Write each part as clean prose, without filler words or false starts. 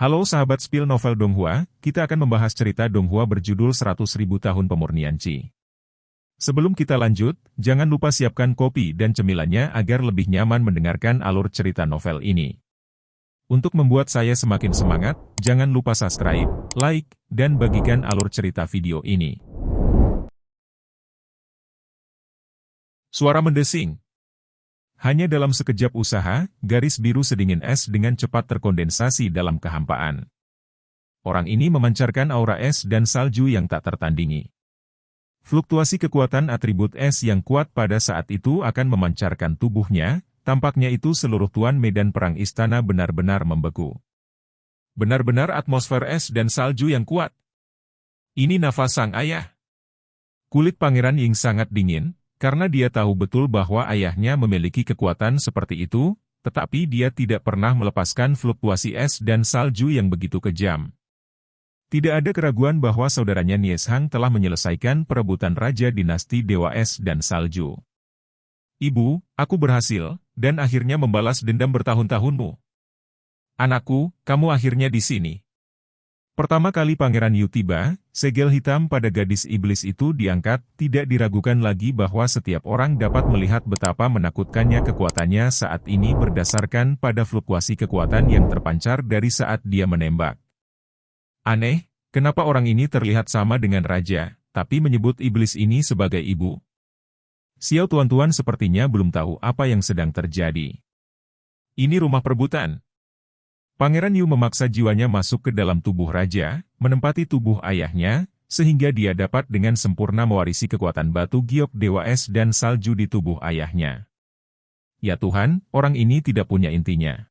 Halo sahabat Spill Novel Donghua, kita akan membahas cerita Donghua berjudul 100.000 Tahun Pemurnian Qi. Sebelum kita lanjut, jangan lupa siapkan kopi dan cemilannya agar lebih nyaman mendengarkan alur cerita novel ini. Untuk membuat saya semakin semangat, jangan lupa subscribe, like, dan bagikan alur cerita video ini. Suara mendesing. Hanya dalam sekejap usaha, garis biru sedingin es dengan cepat terkondensasi dalam kehampaan. Orang ini memancarkan aura es dan salju yang tak tertandingi. Fluktuasi kekuatan atribut es yang kuat pada saat itu akan memancarkan tubuhnya, tampaknya itu seluruh tuan medan perang istana benar-benar membeku. Benar-benar atmosfer es dan salju yang kuat. Ini nafas sang ayah. Kulit Pangeran Ying sangat dingin, karena dia tahu betul bahwa ayahnya memiliki kekuatan seperti itu, tetapi dia tidak pernah melepaskan fluktuasi es dan salju yang begitu kejam. Tidak ada keraguan bahwa saudaranya Nieshang telah menyelesaikan perebutan Raja Dinasti Dewa Es dan Salju. Ibu, aku berhasil, dan akhirnya membalas dendam bertahun-tahunmu. Anakku, kamu akhirnya di sini. Pertama kali Pangeran Yu tiba, segel hitam pada gadis iblis itu diangkat, tidak diragukan lagi bahwa setiap orang dapat melihat betapa menakutkannya kekuatannya saat ini berdasarkan pada fluktuasi kekuatan yang terpancar dari saat dia menembak. Aneh, kenapa orang ini terlihat sama dengan raja, tapi menyebut iblis ini sebagai ibu? Xiao tuan-tuan sepertinya belum tahu apa yang sedang terjadi. Ini rumah perebutan. Pangeran Yu memaksa jiwanya masuk ke dalam tubuh raja, menempati tubuh ayahnya, sehingga dia dapat dengan sempurna mewarisi kekuatan batu giok dewa es dan salju di tubuh ayahnya. Ya Tuhan, orang ini tidak punya intinya.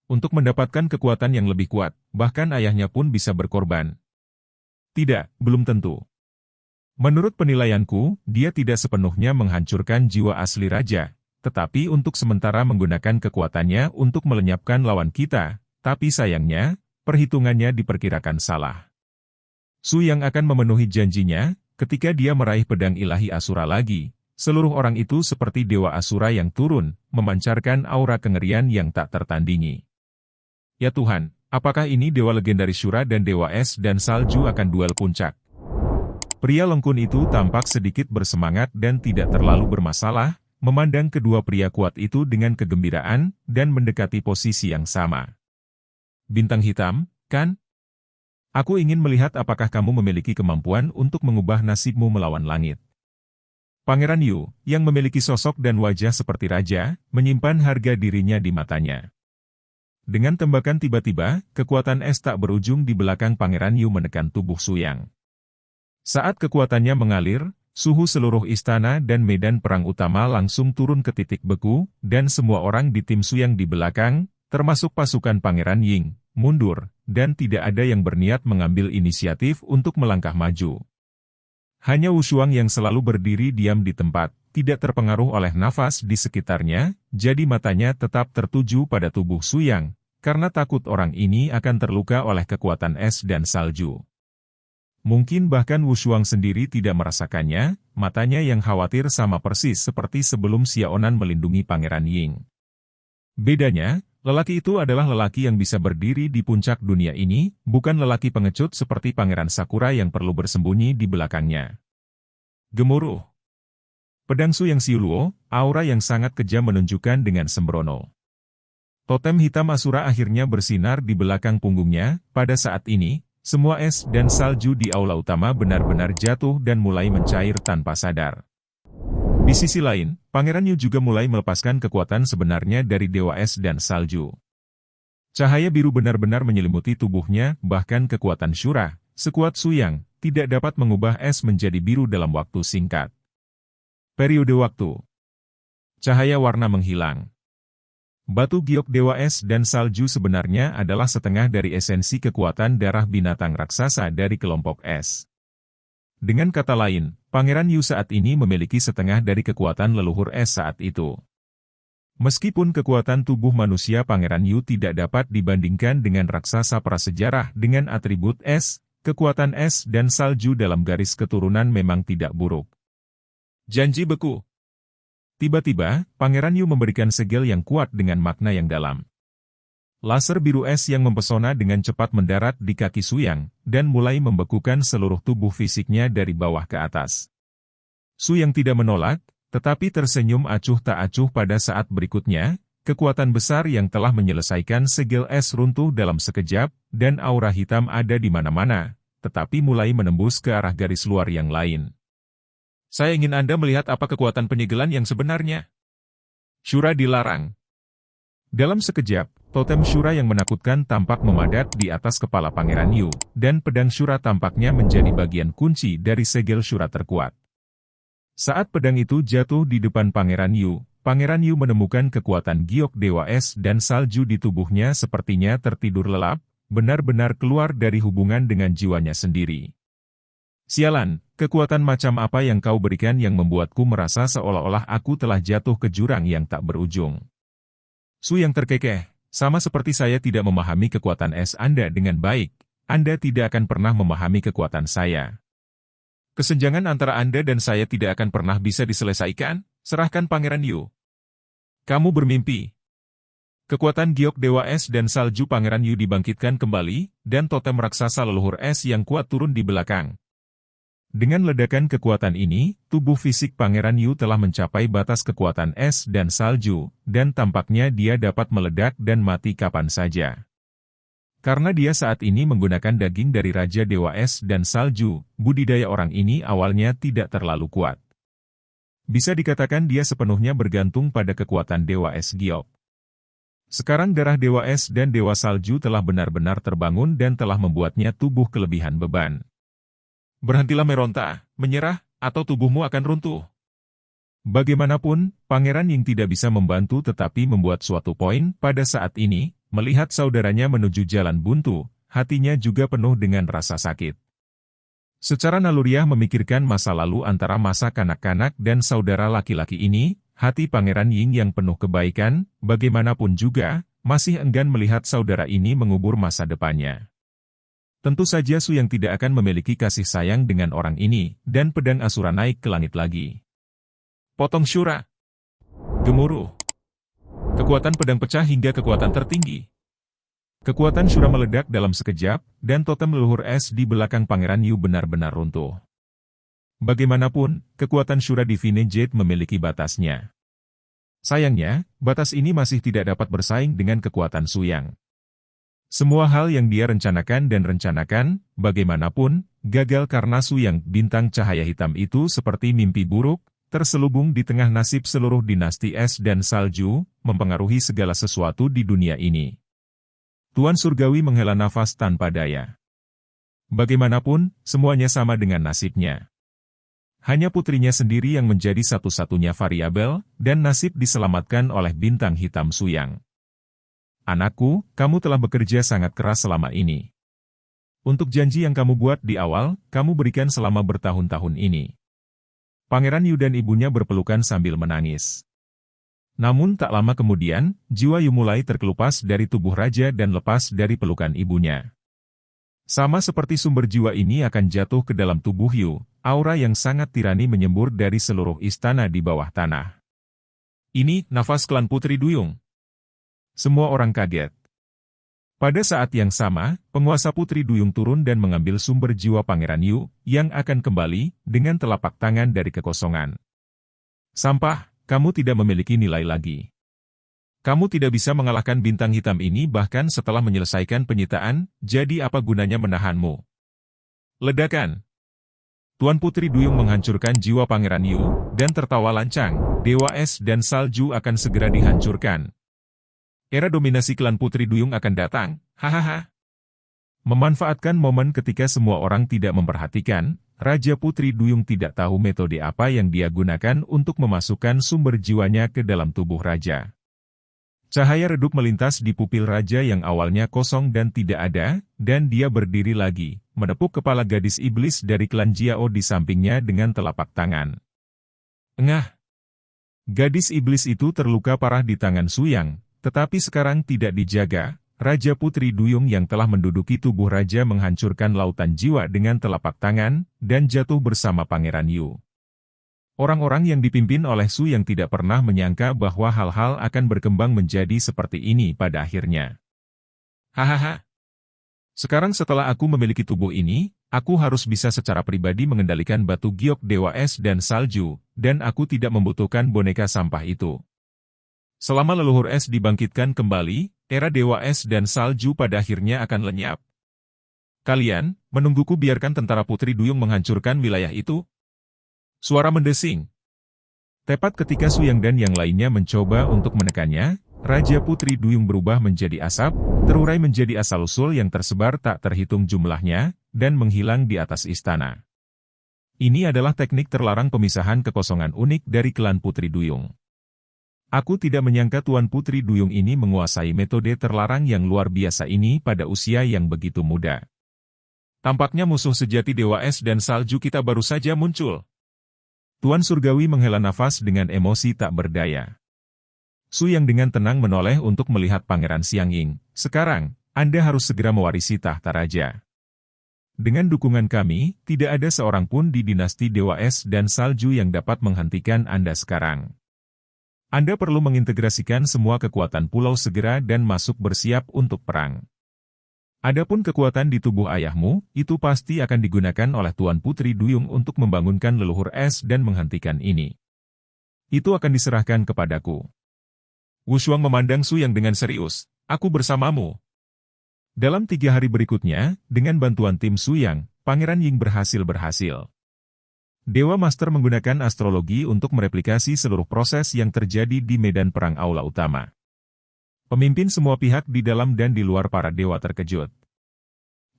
Untuk mendapatkan kekuatan yang lebih kuat, bahkan ayahnya pun bisa berkorban. Tidak, belum tentu. Menurut penilaianku, dia tidak sepenuhnya menghancurkan jiwa asli raja, tetapi untuk sementara menggunakan kekuatannya untuk melenyapkan lawan kita, tapi sayangnya, perhitungannya diperkirakan salah. Su yang akan memenuhi janjinya, ketika dia meraih pedang ilahi Asura lagi, seluruh orang itu seperti dewa Asura yang turun, memancarkan aura kengerian yang tak tertandingi. Ya Tuhan, apakah ini dewa legendaris Shura dan dewa es dan salju akan duel puncak? Pria lengkun itu tampak sedikit bersemangat dan tidak terlalu bermasalah, memandang kedua pria kuat itu dengan kegembiraan, dan mendekati posisi yang sama. Bintang hitam, kan? Aku ingin melihat apakah kamu memiliki kemampuan untuk mengubah nasibmu melawan langit. Pangeran Yu, yang memiliki sosok dan wajah seperti raja, menyimpan harga dirinya di matanya. Dengan tembakan tiba-tiba, kekuatan es tak berujung di belakang Pangeran Yu menekan tubuh Su Yang. Saat kekuatannya mengalir, suhu seluruh istana dan medan perang utama langsung turun ke titik beku, dan semua orang di tim Su Yang di belakang, termasuk pasukan Pangeran Ying, mundur, dan tidak ada yang berniat mengambil inisiatif untuk melangkah maju. Hanya Wu Shuang yang selalu berdiri diam di tempat, tidak terpengaruh oleh nafas di sekitarnya, jadi matanya tetap tertuju pada tubuh Su Yang, karena takut orang ini akan terluka oleh kekuatan es dan salju. Mungkin bahkan Wu Shuang sendiri tidak merasakannya, matanya yang khawatir sama persis seperti sebelum Xiaonan melindungi Pangeran Ying. Bedanya, lelaki itu adalah lelaki yang bisa berdiri di puncak dunia ini, bukan lelaki pengecut seperti Pangeran Sakura yang perlu bersembunyi di belakangnya. Gemuruh. Pedang Su Yang Xiuluo, aura yang sangat kejam menunjukkan dengan sembrono. Totem hitam Asura akhirnya bersinar di belakang punggungnya, pada saat ini, semua es dan salju di aula utama benar-benar jatuh dan mulai mencair tanpa sadar. Di sisi lain, Pangeran Yu juga mulai melepaskan kekuatan sebenarnya dari dewa es dan salju. Cahaya biru benar-benar menyelimuti tubuhnya, bahkan kekuatan Shura, sekuat Su Yang, tidak dapat mengubah es menjadi biru dalam waktu singkat. Periode waktu. Cahaya warna menghilang. Batu giok dewa es dan salju sebenarnya adalah setengah dari esensi kekuatan darah binatang raksasa dari kelompok es. Dengan kata lain, Pangeran Yu saat ini memiliki setengah dari kekuatan leluhur es saat itu. Meskipun kekuatan tubuh manusia Pangeran Yu tidak dapat dibandingkan dengan raksasa prasejarah dengan atribut es, kekuatan es dan salju dalam garis keturunan memang tidak buruk. Janji beku. Tiba-tiba, Pangeran Yu memberikan segel yang kuat dengan makna yang dalam. Laser biru es yang mempesona dengan cepat mendarat di kaki Suyang, dan mulai membekukan seluruh tubuh fisiknya dari bawah ke atas. Suyang tidak menolak, tetapi tersenyum acuh tak acuh pada saat berikutnya, kekuatan besar yang telah menyelesaikan segel es runtuh dalam sekejap, dan aura hitam ada di mana-mana, tetapi mulai menembus ke arah garis luar yang lain. Saya ingin Anda melihat apa kekuatan penyegelan yang sebenarnya. Shura dilarang. Dalam sekejap, totem Shura yang menakutkan tampak memadat di atas kepala Pangeran Yu, dan pedang Shura tampaknya menjadi bagian kunci dari segel Shura terkuat. Saat pedang itu jatuh di depan Pangeran Yu menemukan kekuatan giok Dewa Es dan Salju di tubuhnya sepertinya tertidur lelap, benar-benar keluar dari hubungan dengan jiwanya sendiri. Sialan, kekuatan macam apa yang kau berikan yang membuatku merasa seolah-olah aku telah jatuh ke jurang yang tak berujung. Suyang terkekeh, sama seperti saya tidak memahami kekuatan es Anda dengan baik, Anda tidak akan pernah memahami kekuatan saya. Kesenjangan antara Anda dan saya tidak akan pernah bisa diselesaikan, serahkan Pangeran Yu. Kamu bermimpi. Kekuatan giok Dewa Es dan Salju Pangeran Yu dibangkitkan kembali, dan totem raksasa leluhur es yang kuat turun di belakang. Dengan ledakan kekuatan ini, tubuh fisik Pangeran Yu telah mencapai batas kekuatan es dan salju, dan tampaknya dia dapat meledak dan mati kapan saja. Karena dia saat ini menggunakan daging dari Raja Dewa Es dan Salju, budidaya orang ini awalnya tidak terlalu kuat. Bisa dikatakan dia sepenuhnya bergantung pada kekuatan Dewa Es Giok. Sekarang darah Dewa Es dan Dewa Salju telah benar-benar terbangun dan telah membuatnya tubuh kelebihan beban. Berhentilah meronta, menyerah, atau tubuhmu akan runtuh. Bagaimanapun, Pangeran Ying tidak bisa membantu tetapi membuat suatu poin pada saat ini, melihat saudaranya menuju jalan buntu, hatinya juga penuh dengan rasa sakit. Secara naluriah memikirkan masa lalu antara masa kanak-kanak dan saudara laki-laki ini, hati Pangeran Ying yang penuh kebaikan, bagaimanapun juga, masih enggan melihat saudara ini mengubur masa depannya. Tentu saja Su yang tidak akan memiliki kasih sayang dengan orang ini, dan pedang Asura naik ke langit lagi. Potong Shura. Gemuruh. Kekuatan pedang pecah hingga kekuatan tertinggi. Kekuatan Shura meledak dalam sekejap, dan totem leluhur es di belakang Pangeran Yu benar-benar runtuh. Bagaimanapun, kekuatan Shura Divine Jade memiliki batasnya. Sayangnya, batas ini masih tidak dapat bersaing dengan kekuatan Su Yang. Semua hal yang dia rencanakan, bagaimanapun, gagal karena Su Yang bintang cahaya hitam itu seperti mimpi buruk, terselubung di tengah nasib seluruh dinasti es dan salju, mempengaruhi segala sesuatu di dunia ini. Tuan Surgawi menghela nafas tanpa daya. Bagaimanapun, semuanya sama dengan nasibnya. Hanya putrinya sendiri yang menjadi satu-satunya variabel, dan nasib diselamatkan oleh bintang hitam Su Yang. Anakku, kamu telah bekerja sangat keras selama ini. Untuk janji yang kamu buat di awal, kamu berikan selama bertahun-tahun ini. Pangeran Yu dan ibunya berpelukan sambil menangis. Namun tak lama kemudian, jiwa Yu mulai terkelupas dari tubuh raja dan lepas dari pelukan ibunya. Sama seperti sumber jiwa ini akan jatuh ke dalam tubuh Yu, aura yang sangat tirani menyembur dari seluruh istana di bawah tanah. Ini, nafas klan Putri Duyung. Semua orang kaget. Pada saat yang sama, penguasa Putri Duyung turun dan mengambil sumber jiwa Pangeran Yu, yang akan kembali, dengan telapak tangan dari kekosongan. Sampah, kamu tidak memiliki nilai lagi. Kamu tidak bisa mengalahkan bintang hitam ini bahkan setelah menyelesaikan penyitaan, jadi apa gunanya menahanmu? Ledakan. Tuan Putri Duyung menghancurkan jiwa Pangeran Yu, dan tertawa lancang, Dewa Es dan Salju akan segera dihancurkan. Era dominasi klan Putri Duyung akan datang, hahaha. Memanfaatkan momen ketika semua orang tidak memperhatikan, Raja Putri Duyung tidak tahu metode apa yang dia gunakan untuk memasukkan sumber jiwanya ke dalam tubuh raja. Cahaya redup melintas di pupil raja yang awalnya kosong dan tidak ada, dan dia berdiri lagi, menepuk kepala gadis iblis dari klan Jiao di sampingnya dengan telapak tangan. Engah! Gadis iblis itu terluka parah di tangan Su Yang. Tetapi sekarang tidak dijaga, Raja Putri Duyung yang telah menduduki tubuh raja menghancurkan lautan jiwa dengan telapak tangan, dan jatuh bersama Pangeran Yu. Orang-orang yang dipimpin oleh Su yang tidak pernah menyangka bahwa hal-hal akan berkembang menjadi seperti ini pada akhirnya. Hahaha. Sekarang setelah aku memiliki tubuh ini, aku harus bisa secara pribadi mengendalikan batu giok dewa es dan salju, dan aku tidak membutuhkan boneka sampah itu. Selama leluhur es dibangkitkan kembali, era dewa es dan salju pada akhirnya akan lenyap. Kalian, menungguku biarkan tentara Putri Duyung menghancurkan wilayah itu? Suara mendesing. Tepat ketika Suyang dan yang lainnya mencoba untuk menekannya, Raja Putri Duyung berubah menjadi asap, terurai menjadi asal-usul yang tersebar tak terhitung jumlahnya, dan menghilang di atas istana. Ini adalah teknik terlarang pemisahan kekosongan unik dari klan Putri Duyung. Aku tidak menyangka Tuan Putri Duyung ini menguasai metode terlarang yang luar biasa ini pada usia yang begitu muda. Tampaknya musuh sejati Dewa Es dan Salju kita baru saja muncul. Tuan Surgawi menghela nafas dengan emosi tak berdaya. Suyang dengan tenang menoleh untuk melihat Pangeran Xiangying. Sekarang, Anda harus segera mewarisi tahta raja. Dengan dukungan kami, tidak ada seorang pun di dinasti Dewa Es dan Salju yang dapat menghentikan Anda sekarang. Anda perlu mengintegrasikan semua kekuatan pulau segera dan masuk bersiap untuk perang. Adapun kekuatan di tubuh ayahmu, itu pasti akan digunakan oleh Tuan Putri Duyung untuk membangunkan leluhur es dan menghentikan ini. Itu akan diserahkan kepadaku. Wushuang memandang Suyang dengan serius. Aku bersamamu. Dalam 3 hari berikutnya, dengan bantuan tim Suyang, Pangeran Ying berhasil. Dewa Master menggunakan astrologi untuk mereplikasi seluruh proses yang terjadi di medan perang aula utama. Pemimpin semua pihak di dalam dan di luar para dewa terkejut.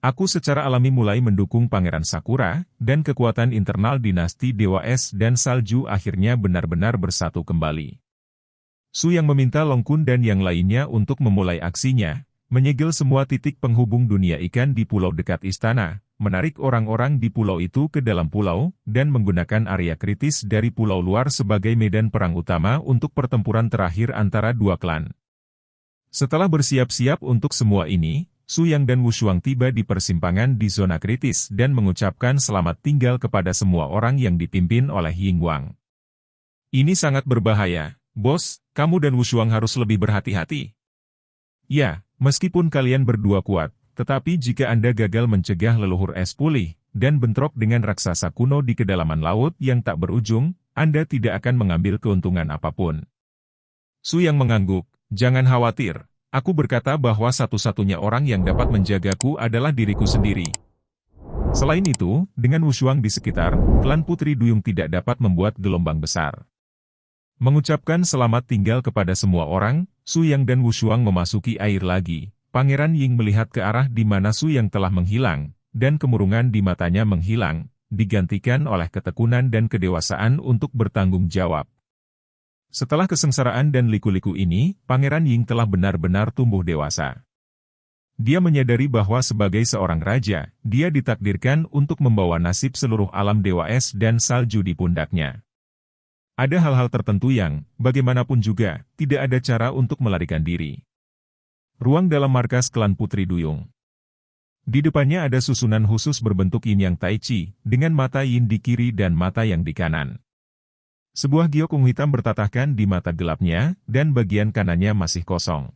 Aku secara alami mulai mendukung Pangeran Sakura, dan kekuatan internal dinasti Dewa Es dan Salju akhirnya benar-benar bersatu kembali. Suyang meminta Long Kun dan yang lainnya untuk memulai aksinya, menyegel semua titik penghubung dunia ikan di pulau dekat istana, menarik orang-orang di pulau itu ke dalam pulau, dan menggunakan area kritis dari pulau luar sebagai medan perang utama untuk pertempuran terakhir antara dua klan. Setelah bersiap-siap untuk semua ini, Suyang dan Wushuang tiba di persimpangan di zona kritis dan mengucapkan selamat tinggal kepada semua orang yang dipimpin oleh Ying Wang. Ini sangat berbahaya, bos, kamu dan Wushuang harus lebih berhati-hati. Ya, meskipun kalian berdua kuat, tetapi jika Anda gagal mencegah leluhur es pulih, dan bentrok dengan raksasa kuno di kedalaman laut yang tak berujung, Anda tidak akan mengambil keuntungan apapun. Suyang mengangguk. Jangan khawatir, aku berkata bahwa satu-satunya orang yang dapat menjagaku adalah diriku sendiri. Selain itu, dengan Wushuang di sekitar, klan Putri Duyung tidak dapat membuat gelombang besar. Mengucapkan selamat tinggal kepada semua orang, Suyang dan Wushuang memasuki air lagi. Pangeran Ying melihat ke arah di mana Suyang telah menghilang, dan kemurungan di matanya menghilang, digantikan oleh ketekunan dan kedewasaan untuk bertanggung jawab. Setelah kesengsaraan dan liku-liku ini, Pangeran Ying telah benar-benar tumbuh dewasa. Dia menyadari bahwa sebagai seorang raja, dia ditakdirkan untuk membawa nasib seluruh alam Dewa Es dan Salju di pundaknya. Ada hal-hal tertentu yang, bagaimanapun juga, tidak ada cara untuk melarikan diri. Ruang dalam markas klan Putri Duyung. Di depannya ada susunan khusus berbentuk yin yang tai chi, dengan mata yin di kiri dan mata yang di kanan. Sebuah giok ungu hitam bertatahkan di mata gelapnya, dan bagian kanannya masih kosong.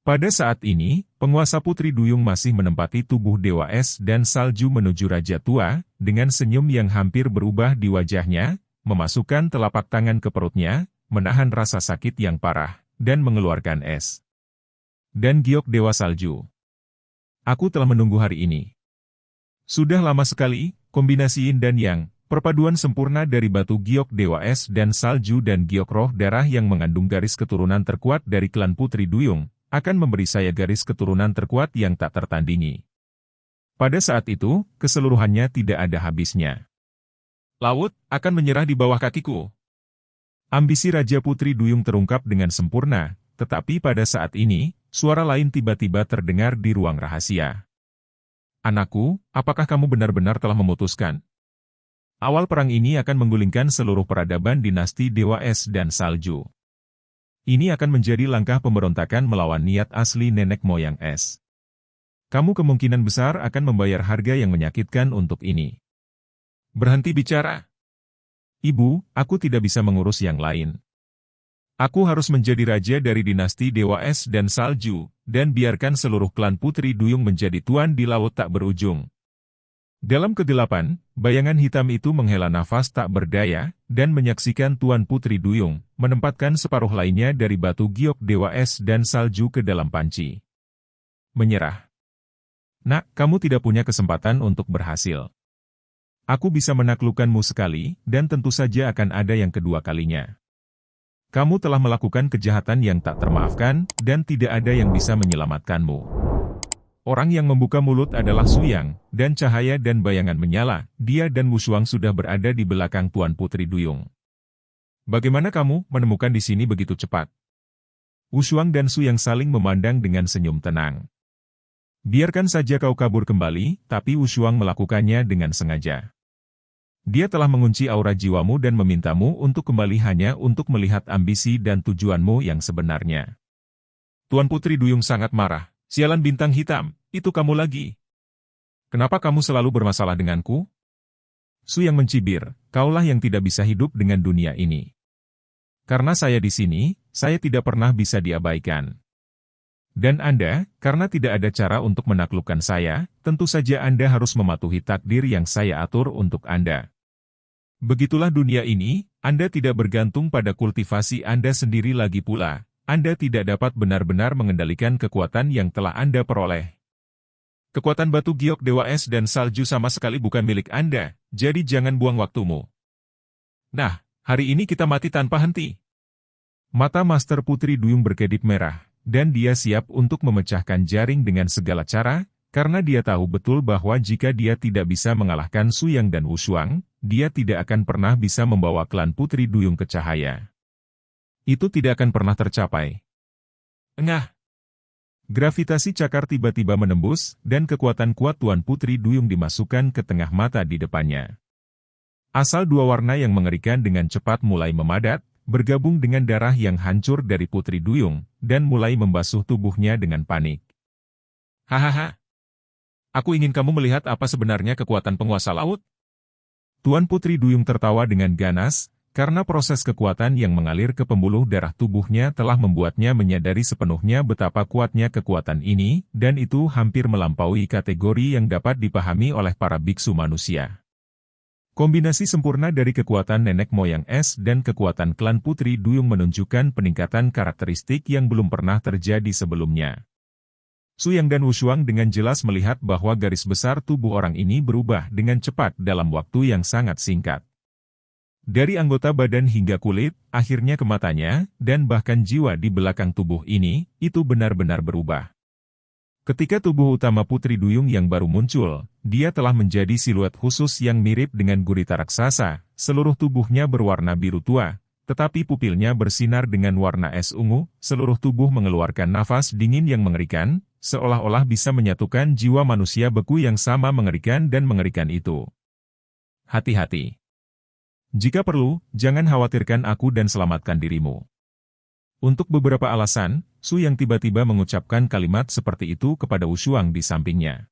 Pada saat ini, penguasa Putri Duyung masih menempati tubuh Dewa Es dan Salju menuju Raja Tua, dengan senyum yang hampir berubah di wajahnya, memasukkan telapak tangan ke perutnya, menahan rasa sakit yang parah, dan mengeluarkan es. Dan giok Dewa Salju. Aku telah menunggu hari ini. Sudah lama sekali, kombinasi yin dan yang, perpaduan sempurna dari batu giok Dewa Es dan Salju dan giok roh darah yang mengandung garis keturunan terkuat dari klan Putri Duyung, akan memberi saya garis keturunan terkuat yang tak tertandingi. Pada saat itu, keseluruhannya tidak ada habisnya. Laut akan menyerah di bawah kakiku. Ambisi Raja Putri Duyung terungkap dengan sempurna, tetapi pada saat ini, suara lain tiba-tiba terdengar di ruang rahasia. Anakku, apakah kamu benar-benar telah memutuskan? Awal perang ini akan menggulingkan seluruh peradaban dinasti Dewa Es dan Salju. Ini akan menjadi langkah pemberontakan melawan niat asli nenek moyang Es. Kamu kemungkinan besar akan membayar harga yang menyakitkan untuk ini. Berhenti bicara. Ibu, aku tidak bisa mengurus yang lain. Aku harus menjadi raja dari dinasti Dewa Es dan Salju, dan biarkan seluruh klan Putri Duyung menjadi tuan di laut tak berujung. Dalam kegelapan, bayangan hitam itu menghela nafas tak berdaya, dan menyaksikan Tuan Putri Duyung, menempatkan separuh lainnya dari batu giok Dewa Es dan Salju ke dalam panci. Menyerah. Nak, kamu tidak punya kesempatan untuk berhasil. Aku bisa menaklukkanmu sekali, dan tentu saja akan ada yang kedua kalinya. Kamu telah melakukan kejahatan yang tak termaafkan, dan tidak ada yang bisa menyelamatkanmu. Orang yang membuka mulut adalah Suyang, dan cahaya dan bayangan menyala, dia dan Wushuang sudah berada di belakang Tuan Putri Duyung. Bagaimana kamu menemukan di sini begitu cepat? Wushuang dan Suyang saling memandang dengan senyum tenang. Biarkan saja kau kabur kembali, tapi Wushuang melakukannya dengan sengaja. Dia telah mengunci aura jiwamu dan memintamu untuk kembali hanya untuk melihat ambisi dan tujuanmu yang sebenarnya. Tuan Putri Duyung sangat marah. Sialan bintang hitam, itu kamu lagi. Kenapa kamu selalu bermasalah denganku? Suyang mencibir, kaulah yang tidak bisa hidup dengan dunia ini. Karena saya di sini, saya tidak pernah bisa diabaikan. Dan Anda, karena tidak ada cara untuk menaklukkan saya, tentu saja Anda harus mematuhi takdir yang saya atur untuk Anda. Begitulah dunia ini, Anda tidak bergantung pada kultivasi Anda sendiri lagi pula. Anda tidak dapat benar-benar mengendalikan kekuatan yang telah Anda peroleh. Kekuatan batu giok Dewa Es dan Salju sama sekali bukan milik Anda, jadi jangan buang waktumu. Nah, hari ini kita mati tanpa henti. Mata Master Putri Duyung berkedip merah, dan dia siap untuk memecahkan jaring dengan segala cara, karena dia tahu betul bahwa jika dia tidak bisa mengalahkan Suyang dan Wushuang, dia tidak akan pernah bisa membawa klan Putri Duyung ke cahaya. Itu tidak akan pernah tercapai. Engah! Gravitasi cakar tiba-tiba menembus, dan kekuatan kuat Tuan Putri Duyung dimasukkan ke tengah mata di depannya. Asal dua warna yang mengerikan dengan cepat mulai memadat, bergabung dengan darah yang hancur dari Putri Duyung, dan mulai membasuh tubuhnya dengan panik. Hahaha! Aku ingin kamu melihat apa sebenarnya kekuatan penguasa laut. Tuan Putri Duyung tertawa dengan ganas, karena proses kekuatan yang mengalir ke pembuluh darah tubuhnya telah membuatnya menyadari sepenuhnya betapa kuatnya kekuatan ini, dan itu hampir melampaui kategori yang dapat dipahami oleh para biksu manusia. Kombinasi sempurna dari kekuatan nenek moyang es dan kekuatan klan Putri Duyung menunjukkan peningkatan karakteristik yang belum pernah terjadi sebelumnya. Suyang dan Wushuang dengan jelas melihat bahwa garis besar tubuh orang ini berubah dengan cepat dalam waktu yang sangat singkat. Dari anggota badan hingga kulit, akhirnya ke matanya, dan bahkan jiwa di belakang tubuh ini, itu benar-benar berubah. Ketika tubuh utama Putri Duyung yang baru muncul, dia telah menjadi siluet khusus yang mirip dengan gurita raksasa, seluruh tubuhnya berwarna biru tua, tetapi pupilnya bersinar dengan warna es ungu, seluruh tubuh mengeluarkan nafas dingin yang mengerikan, seolah-olah bisa menyatukan jiwa manusia beku yang sama mengerikan dan mengerikan itu. Hati-hati. Jika perlu, jangan khawatirkan aku dan selamatkan dirimu. Untuk beberapa alasan, Suyang tiba-tiba mengucapkan kalimat seperti itu kepada Wushuang di sampingnya.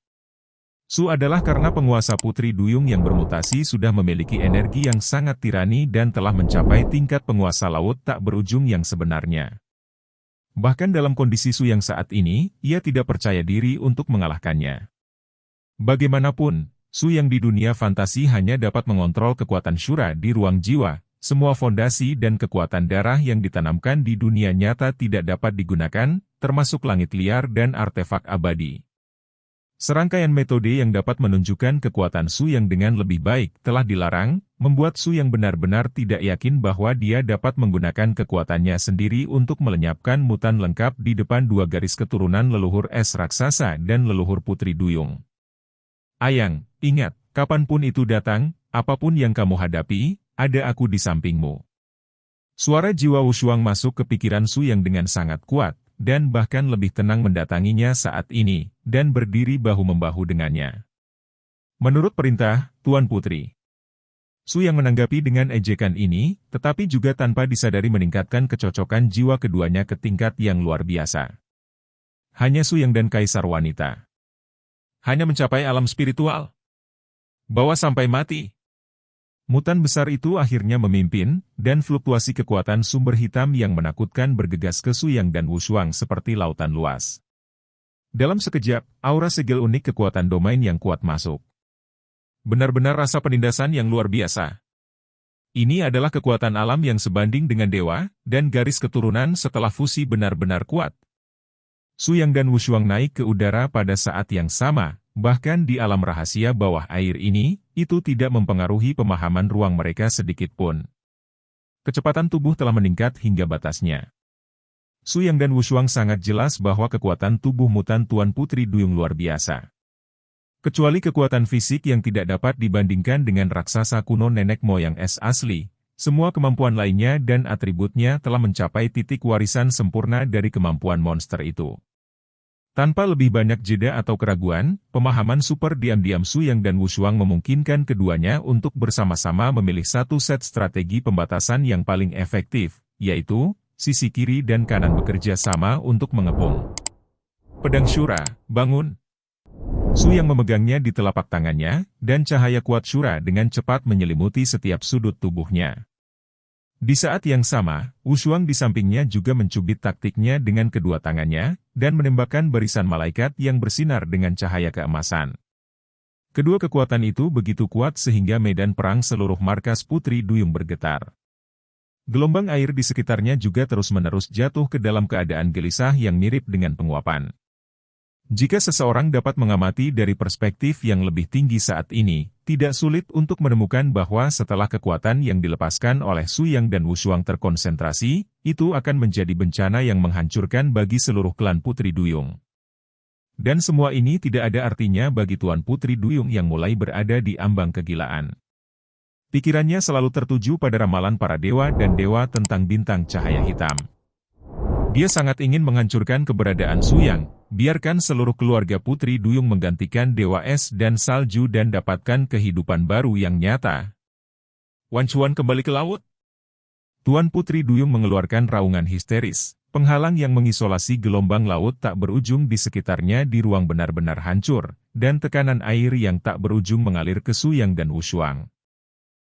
Su adalah karena penguasa Putri Duyung yang bermutasi sudah memiliki energi yang sangat tirani dan telah mencapai tingkat penguasa laut tak berujung yang sebenarnya. Bahkan dalam kondisi Suyang saat ini, ia tidak percaya diri untuk mengalahkannya. Bagaimanapun, Suyang di dunia fantasi hanya dapat mengontrol kekuatan Shura di ruang jiwa, semua fondasi dan kekuatan darah yang ditanamkan di dunia nyata tidak dapat digunakan, termasuk langit liar dan artefak abadi. Serangkaian metode yang dapat menunjukkan kekuatan Suyang dengan lebih baik telah dilarang, membuat Suyang benar-benar tidak yakin bahwa dia dapat menggunakan kekuatannya sendiri untuk melenyapkan mutan lengkap di depan dua garis keturunan leluhur es raksasa dan leluhur Putri Duyung. Ayang, ingat, kapanpun itu datang, apapun yang kamu hadapi, ada aku di sampingmu. Suara jiwa Wushuang masuk ke pikiran Suyang dengan sangat kuat, dan bahkan lebih tenang mendatanginya saat ini, dan berdiri bahu-membahu dengannya. Menurut perintah, Tuan Putri. Suyang menanggapi dengan ejekan ini, tetapi juga tanpa disadari meningkatkan kecocokan jiwa keduanya ke tingkat yang luar biasa. Hanya Suyang dan Kaisar Wanita. Hanya mencapai alam spiritual. Bawa sampai mati. Mutan besar itu akhirnya memimpin, dan fluktuasi kekuatan sumber hitam yang menakutkan bergegas ke Su Yang dan Wushuang seperti lautan luas. Dalam sekejap, aura segel unik kekuatan domain yang kuat masuk. Benar-benar rasa penindasan yang luar biasa. Ini adalah kekuatan alam yang sebanding dengan dewa, dan garis keturunan setelah fusi benar-benar kuat. Su Yang dan Wushuang naik ke udara pada saat yang sama, bahkan di alam rahasia bawah air ini, itu tidak mempengaruhi pemahaman ruang mereka sedikit pun. Kecepatan tubuh telah meningkat hingga batasnya. Su Yang dan Wushuang sangat jelas bahwa kekuatan tubuh mutan Tuan Putri Duyung luar biasa. Kecuali kekuatan fisik yang tidak dapat dibandingkan dengan raksasa kuno nenek moyang es asli, semua kemampuan lainnya dan atributnya telah mencapai titik warisan sempurna dari kemampuan monster itu. Tanpa lebih banyak jeda atau keraguan, pemahaman super diam-diam Su Yang dan Wushuang memungkinkan keduanya untuk bersama-sama memilih satu set strategi pembatasan yang paling efektif, yaitu, sisi kiri dan kanan bekerja sama untuk mengepung. Pedang Shura, bangun! Su Yang memegangnya di telapak tangannya, dan cahaya kuat Shura dengan cepat menyelimuti setiap sudut tubuhnya. Di saat yang sama, Wushuang di sampingnya juga mencubit taktiknya dengan kedua tangannya, dan menembakkan barisan malaikat yang bersinar dengan cahaya keemasan. Kedua kekuatan itu begitu kuat sehingga medan perang seluruh markas Putri Duyung bergetar. Gelombang air di sekitarnya juga terus-menerus jatuh ke dalam keadaan gelisah yang mirip dengan penguapan. Jika seseorang dapat mengamati dari perspektif yang lebih tinggi saat ini, tidak sulit untuk menemukan bahwa setelah kekuatan yang dilepaskan oleh Su Yang dan Wushuang terkonsentrasi, itu akan menjadi bencana yang menghancurkan bagi seluruh klan Putri Duyung. Dan semua ini tidak ada artinya bagi Tuan Putri Duyung yang mulai berada di ambang kegilaan. Pikirannya selalu tertuju pada ramalan para dewa dan dewa tentang bintang cahaya hitam. Dia sangat ingin menghancurkan keberadaan Su Yang, biarkan seluruh keluarga Putri Duyung menggantikan Dewa Es dan Salju dan dapatkan kehidupan baru yang nyata. Wan Chuan kembali ke laut. Tuan Putri Duyung mengeluarkan raungan histeris, penghalang yang mengisolasi gelombang laut tak berujung di sekitarnya di ruang benar-benar hancur, dan tekanan air yang tak berujung mengalir ke Su Yang dan Wushuang.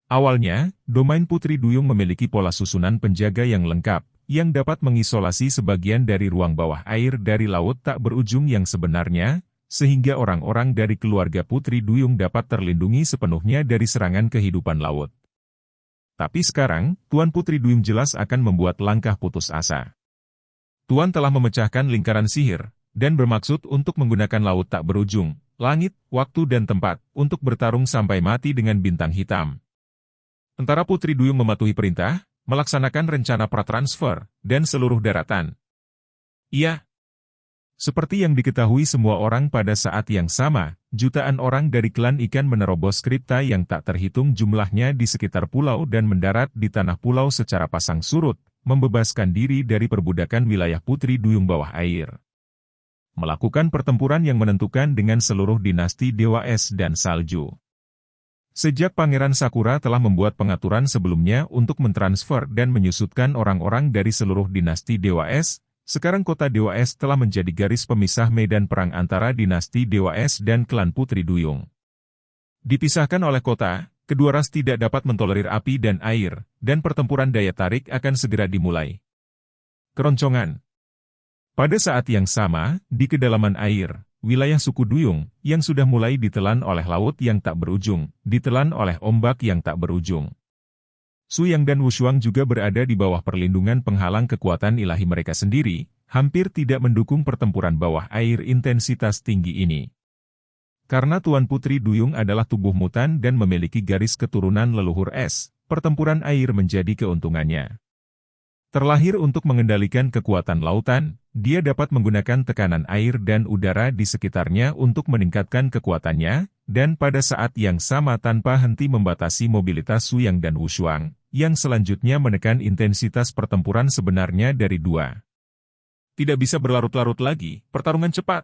Awalnya, domain Putri Duyung memiliki pola susunan penjaga yang lengkap, yang dapat mengisolasi sebagian dari ruang bawah air dari laut tak berujung yang sebenarnya, sehingga orang-orang dari keluarga Putri Duyung dapat terlindungi sepenuhnya dari serangan kehidupan laut. Tapi sekarang, Tuan Putri Duyung jelas akan membuat langkah putus asa. Tuan telah memecahkan lingkaran sihir, dan bermaksud untuk menggunakan laut tak berujung, langit, waktu dan tempat, untuk bertarung sampai mati dengan bintang hitam. Tentara Putri Duyung mematuhi perintah, melaksanakan rencana pratransfer, dan seluruh daratan. Iya. Seperti yang diketahui semua orang pada saat yang sama, jutaan orang dari klan ikan menerobos kripta yang tak terhitung jumlahnya di sekitar pulau dan mendarat di tanah pulau secara pasang surut, membebaskan diri dari perbudakan wilayah Putri Duyung bawah air. Melakukan pertempuran yang menentukan dengan seluruh dinasti Dewa Es dan Salju. Sejak Pangeran Sakura telah membuat pengaturan sebelumnya untuk mentransfer dan menyusutkan orang-orang dari seluruh dinasti Dewa Es, sekarang kota Dewa Es telah menjadi garis pemisah medan perang antara dinasti Dewa Es dan klan Putri Duyung. Dipisahkan oleh kota, kedua ras tidak dapat mentolerir api dan air, dan pertempuran daya tarik akan segera dimulai. Keroncongan. Pada saat yang sama, di kedalaman air, wilayah suku Duyung, yang sudah mulai ditelan oleh laut yang tak berujung, ditelan oleh ombak yang tak berujung. Su Yang dan Wushuang juga berada di bawah perlindungan penghalang kekuatan ilahi mereka sendiri, hampir tidak mendukung pertempuran bawah air intensitas tinggi ini. Karena Tuan Putri Duyung adalah tubuh mutan dan memiliki garis keturunan leluhur es, pertempuran air menjadi keuntungannya. Terlahir untuk mengendalikan kekuatan lautan, dia dapat menggunakan tekanan air dan udara di sekitarnya untuk meningkatkan kekuatannya, dan pada saat yang sama tanpa henti membatasi mobilitas Su Yang dan Wushuang, yang selanjutnya menekan intensitas pertempuran sebenarnya dari 2. Tidak bisa berlarut-larut lagi, pertarungan cepat.